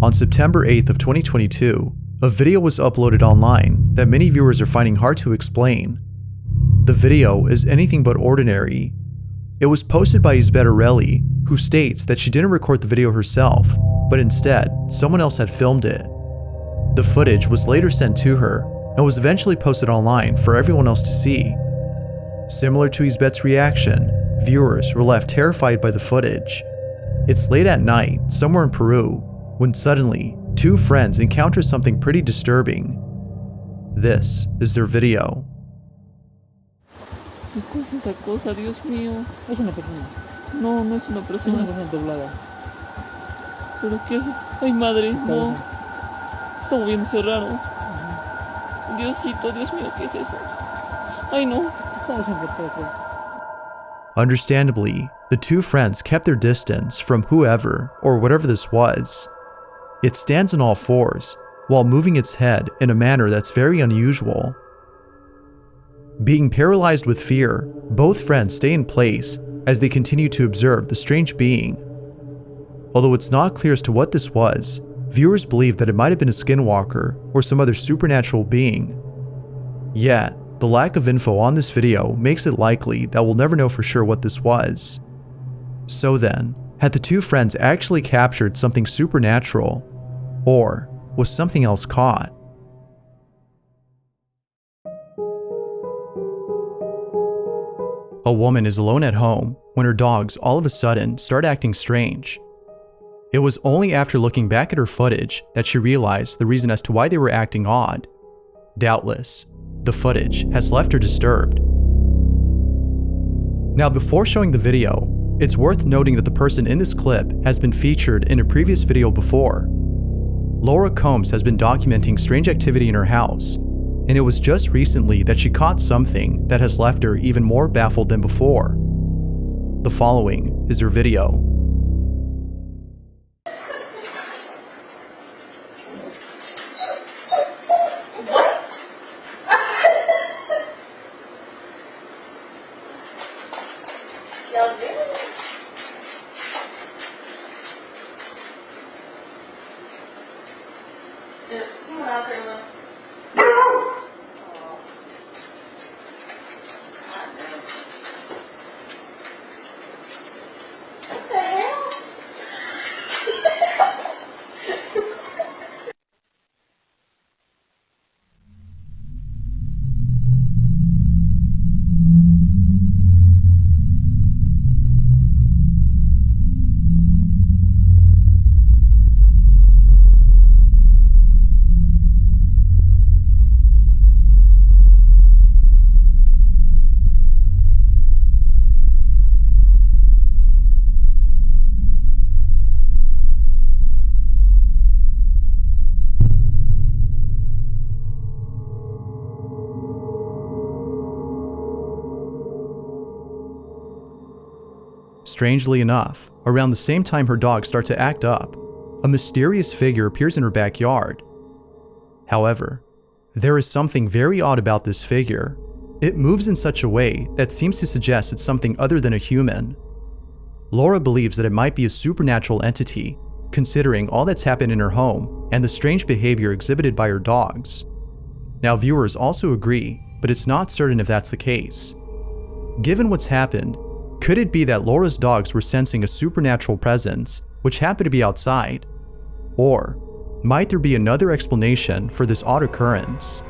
On September 8th of 2022, a video was uploaded online that many viewers are finding hard to explain. The video is anything but ordinary. It was posted by Isbettarelli, who states that she didn't record the video herself, but instead, someone else had filmed it. The footage was later sent to her and was eventually posted online for everyone else to see. Similar to Isbet's reaction, viewers were left terrified by the footage. It's late at night, somewhere in Peru, when suddenly, two friends encounter something pretty disturbing. This is their video. ¿Qué cosa es esa cosa, Dios mío? Es una persona. No, no es una Es persona. una persona doblada. ¿Pero qué es? Ay, madre, no. Está moviéndose raro. Diosito, Dios mío, ¿qué es eso? Ay, no. Understandably, the two friends kept their distance from whoever or whatever this was. It stands on all fours, while moving its head in a manner that's very unusual. Being paralyzed with fear, both friends stay in place as they continue to observe the strange being. Although it's not clear as to what this was, viewers believe that it might have been a skinwalker or some other supernatural being. Yet, the lack of info on this video makes it likely that we'll never know for sure what this was. So then, had the two friends actually captured something supernatural, or was something else caught? A woman is alone at home when her dogs all of a sudden start acting strange. It was only after looking back at her footage that she realized the reason as to why they were acting odd. Doubtless, the footage has left her disturbed. Now, before showing the video, it's worth noting that the person in this clip has been featured in a previous video before. Laura Combs has been documenting strange activity in her house, and it was just recently that she caught something that has left her even more baffled than before. The following is her video. Strangely enough, around the same time her dogs start to act up, a mysterious figure appears in her backyard. However, there is something very odd about this figure. It moves in such a way that seems to suggest it's something other than a human. Laura believes that it might be a supernatural entity, considering all that's happened in her home and the strange behavior exhibited by her dogs. Now, viewers also agree, but it's not certain if that's the case. Given what's happened, could it be that Laura's dogs were sensing a supernatural presence, which happened to be outside? Or might there be another explanation for this odd occurrence?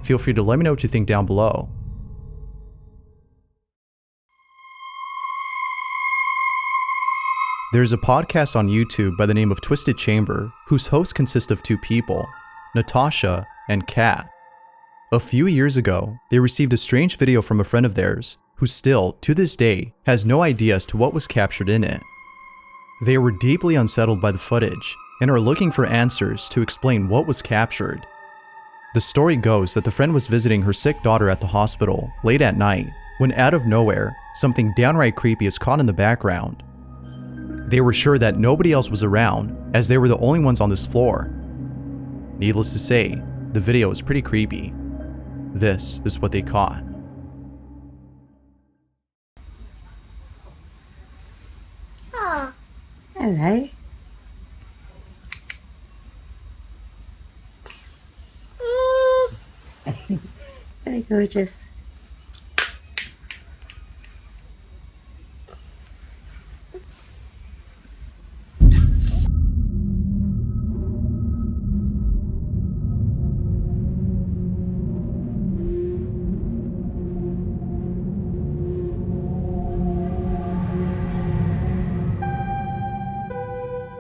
Feel free to let me know what you think down below. There's a podcast on YouTube by the name of Twisted Chamber, whose hosts consist of two people, Natasha and Kat. A few years ago, they received a strange video from a friend of theirs who still, to this day, has no idea as to what was captured in it. They were deeply unsettled by the footage and are looking for answers to explain what was captured. The story goes that the friend was visiting her sick daughter at the hospital late at night when out of nowhere, something downright creepy is caught in the background. They were sure that nobody else was around as they were the only ones on this floor. Needless to say, the video is pretty creepy. This is what they caught. Hello. Very gorgeous.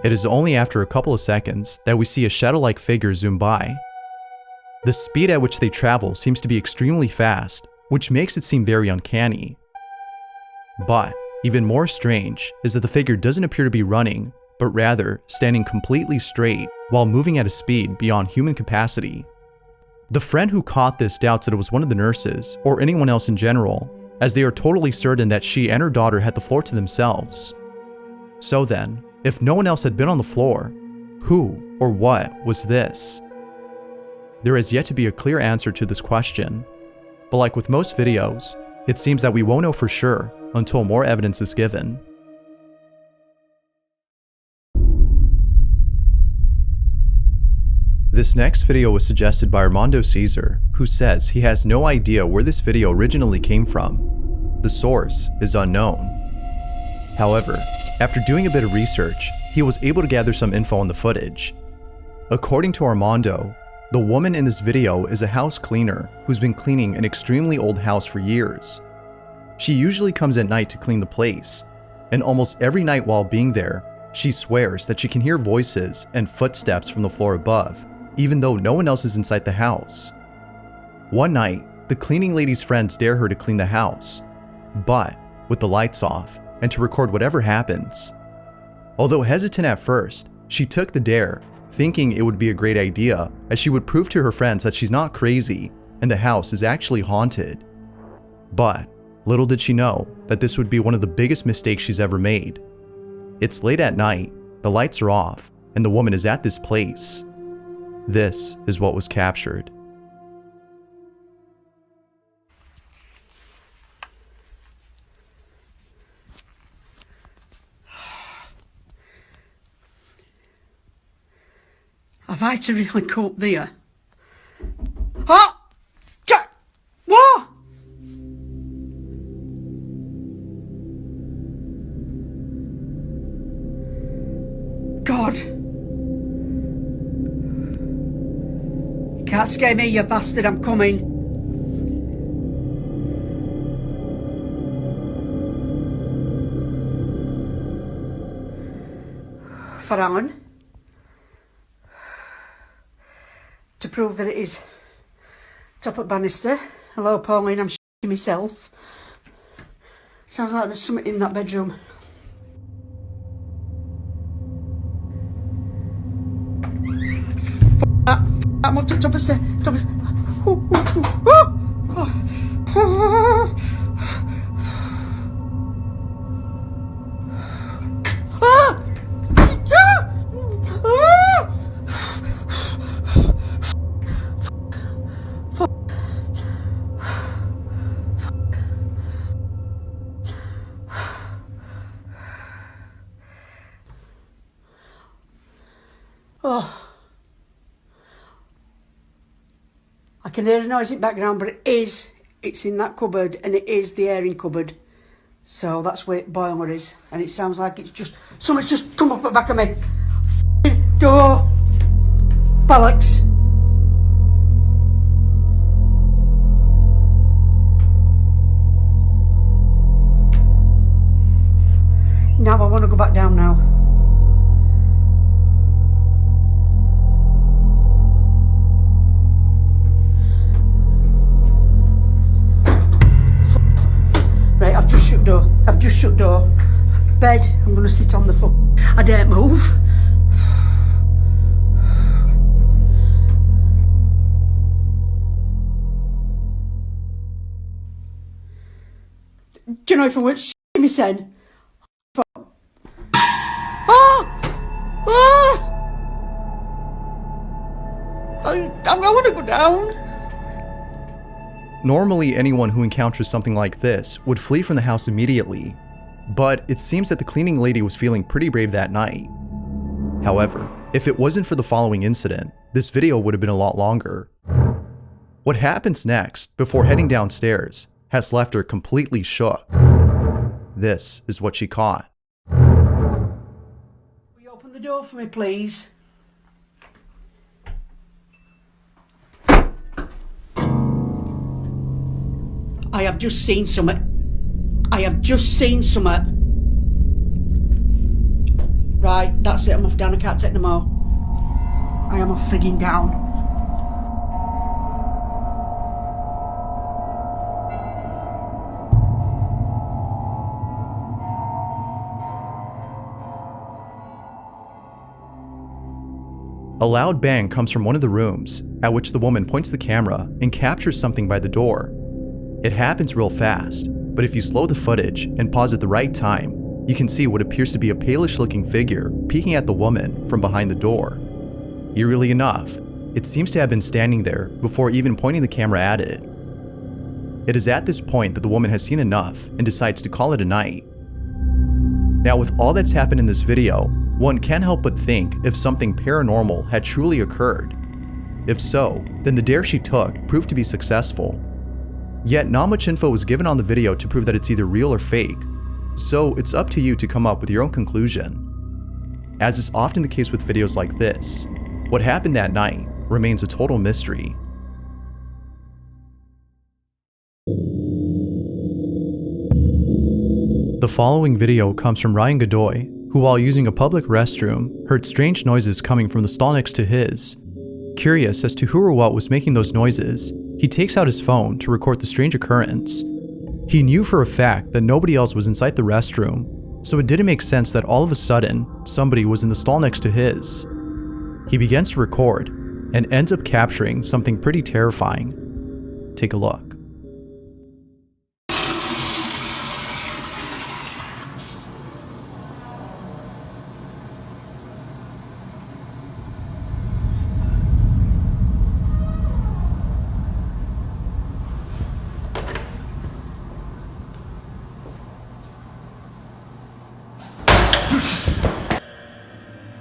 It is only after a couple of seconds that we see a shadow-like figure zoom by. The speed at which they travel seems to be extremely fast, which makes it seem very uncanny. But even more strange is that the figure doesn't appear to be running, but rather standing completely straight while moving at a speed beyond human capacity. The friend who caught this doubts that it was one of the nurses or anyone else in general, as they are totally certain that she and her daughter had the floor to themselves. So then, if no one else had been on the floor, who or what was this? There has yet to be a clear answer to this question, but like with most videos, it seems that we won't know for sure until more evidence is given. This next video was suggested by Armando Caesar, who says he has no idea where this video originally came from. The source is unknown. However, after doing a bit of research, he was able to gather some info on the footage. According to Armando, the woman in this video is a house cleaner who's been cleaning an extremely old house for years. She usually comes at night to clean the place, and almost every night while being there, she swears that she can hear voices and footsteps from the floor above, even though no one else is inside the house. One night, the cleaning lady's friends dare her to clean the house, but with the lights off, and to record whatever happens. Although hesitant at first, she took the dare, thinking it would be a great idea, as she would prove to her friends that she's not crazy and the house is actually haunted. But little did she know that this would be one of the biggest mistakes she's ever made. It's late at night, the lights are off, and the woman is at this place. This is what was captured. Have I to really cope there? Oh! Jack! What? God! You can't scare me, you bastard, I'm coming. For Alan. To prove that it is top at banister. Hello, Pauline, I'm shitting myself. Sounds like there's something in that bedroom. I'm up to top of stairs. Oh, I can hear a noise in the background, but it's in that cupboard, and it is the airing cupboard. So that's where the boiler is, and it sounds like it's just, someone's just come up at the back of me. F***ing door! Bollocks! Now I want to go back down now. Right, I've just shut door. Bed, I'm gonna sit on the fuck. I daren't move. Do you know if I weren't shitting me sen? I want to go down. Normally, anyone who encounters something like this would flee from the house immediately, but it seems that the cleaning lady was feeling pretty brave that night. However, if it wasn't for the following incident, this video would have been a lot longer. What happens next, before heading downstairs, has left her completely shook. This is what she caught. Will you open the door for me, please? I have just seen something. I have just seen something. Right, that's it. I'm off down. I can't take no more. I am off frigging down. A loud bang comes from one of the rooms, at which the woman points the camera and captures something by the door. It happens real fast, but if you slow the footage and pause at the right time, you can see what appears to be a palish-looking figure peeking at the woman from behind the door. Eerily enough, it seems to have been standing there before even pointing the camera at it. It is at this point that the woman has seen enough and decides to call it a night. Now, with all that's happened in this video, one can't help but think if something paranormal had truly occurred. If so, then the dare she took proved to be successful. Yet not much info was given on the video to prove that it's either real or fake, so it's up to you to come up with your own conclusion. As is often the case with videos like this, what happened that night remains a total mystery. The following video comes from Ryan Godoy, who while using a public restroom, heard strange noises coming from the stall next to his. Curious as to who or what was making those noises, he takes out his phone to record the strange occurrence. He knew for a fact that nobody else was inside the restroom, so it didn't make sense that all of a sudden, somebody was in the stall next to his. He begins to record, and ends up capturing something pretty terrifying. Take a look.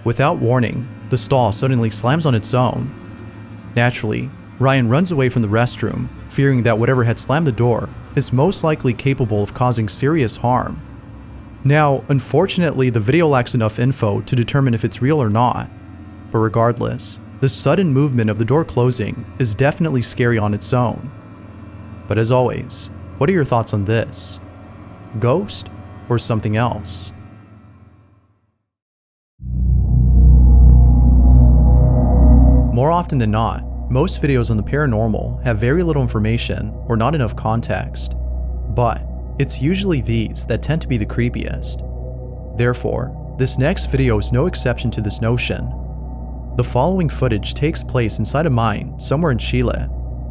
Without warning, the stall suddenly slams on its own. Naturally, Ryan runs away from the restroom, fearing that whatever had slammed the door is most likely capable of causing serious harm. Now, unfortunately, the video lacks enough info to determine if it's real or not, but regardless, the sudden movement of the door closing is definitely scary on its own. But as always, what are your thoughts on this? Ghost or something else? More often than not, most videos on the paranormal have very little information or not enough context, but it's usually these that tend to be the creepiest. Therefore, this next video is no exception to this notion. The following footage takes place inside a mine somewhere in Chile.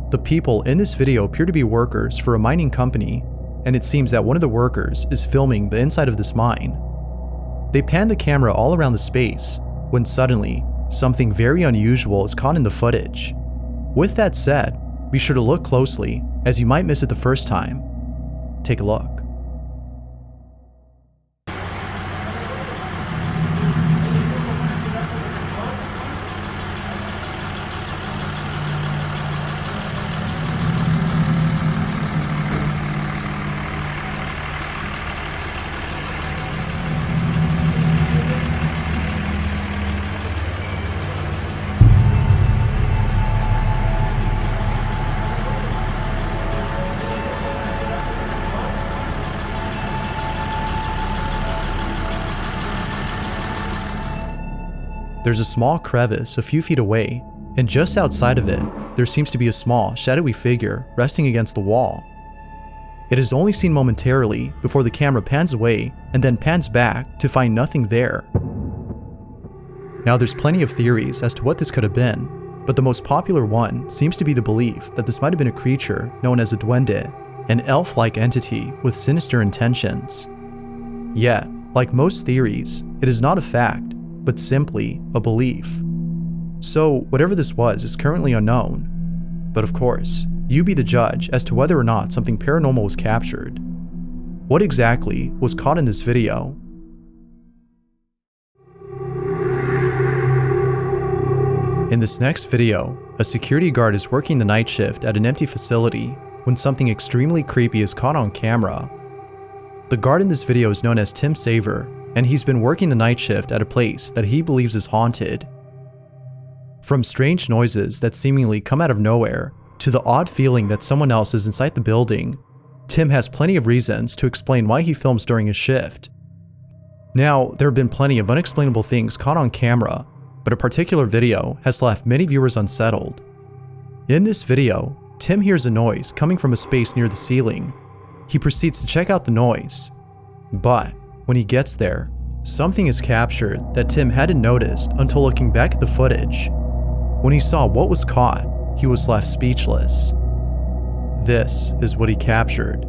The people in this video appear to be workers for a mining company, and it seems that one of the workers is filming the inside of this mine. They pan the camera all around the space, when suddenly, something very unusual is caught in the footage. With that said, be sure to look closely, as you might miss it the first time. Take a look. There's a small crevice a few feet away, and just outside of it, there seems to be a small, shadowy figure resting against the wall. It is only seen momentarily before the camera pans away and then pans back to find nothing there. Now there's plenty of theories as to what this could have been, but the most popular one seems to be the belief that this might have been a creature known as a duende, an elf-like entity with sinister intentions. Yet, like most theories, it is not a fact, but simply a belief. So whatever this was is currently unknown. But of course, you be the judge as to whether or not something paranormal was captured. What exactly was caught in this video? In this next video, A security guard is working the night shift at an empty facility when something extremely creepy is caught on camera. The guard in this video is known as Tim Saver, and he's been working the night shift at a place that he believes is haunted. From strange noises that seemingly come out of nowhere to the odd feeling that someone else is inside the building, Tim has plenty of reasons to explain why he films during his shift. Now, there have been plenty of unexplainable things caught on camera, but a particular video has left many viewers unsettled. In this video, Tim hears a noise coming from a space near the ceiling. He proceeds to check out the noise, but when he gets there, something is captured that Tim hadn't noticed until looking back at the footage. When he saw what was caught, he was left speechless. This is what he captured.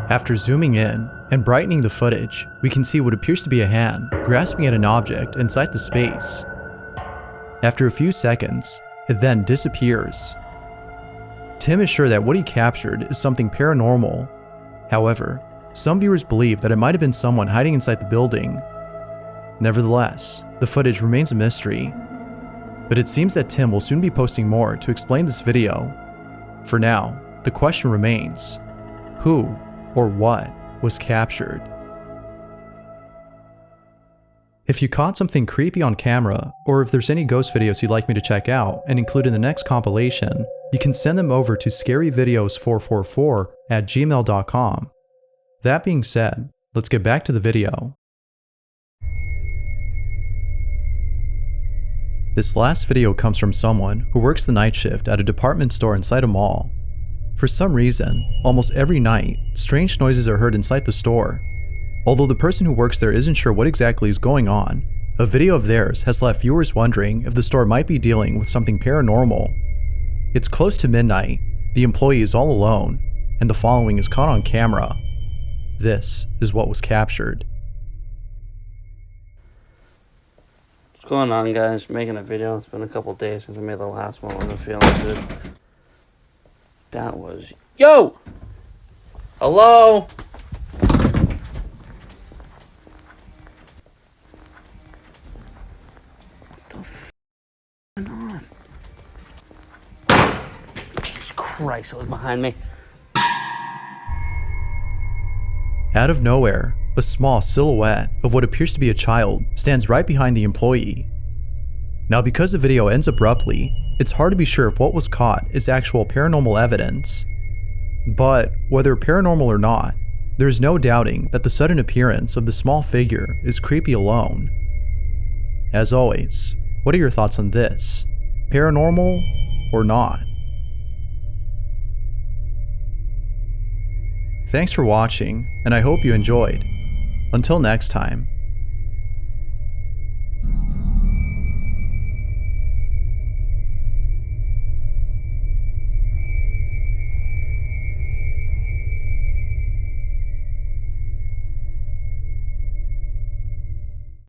After zooming in and brightening the footage, we can see what appears to be a hand grasping at an object inside the space. After a few seconds, it then disappears. Tim is sure that what he captured is something paranormal. However, some viewers believe that it might have been someone hiding inside the building. Nevertheless, the footage remains a mystery. But it seems that Tim will soon be posting more to explain this video. For now, the question remains, who or what was captured? If you caught something creepy on camera, or if there's any ghost videos you'd like me to check out and include in the next compilation, you can send them over to scaryvideos444@gmail.com. That being said, let's get back to the video. This last video comes from someone who works the night shift at a department store inside a mall. For some reason, almost every night, strange noises are heard inside the store. Although the person who works there isn't sure what exactly is going on, a video of theirs has left viewers wondering if the store might be dealing with something paranormal. It's close to midnight, the employee is all alone, and the following is caught on camera. This is what was captured. What's going on, guys? Making a video. It's been a couple days since I made the last one. I'm feeling good. That was... Yo! Hello? What the f*** going on? Jesus Christ, it was behind me. Out of nowhere, a small silhouette of what appears to be a child stands right behind the employee. Now, because the video ends abruptly, it's hard to be sure if what was caught is actual paranormal evidence. But whether paranormal or not, there's no doubting that the sudden appearance of the small figure is creepy alone. As always, what are your thoughts on this? Paranormal or not? Thanks for watching, and I hope you enjoyed. Until next time.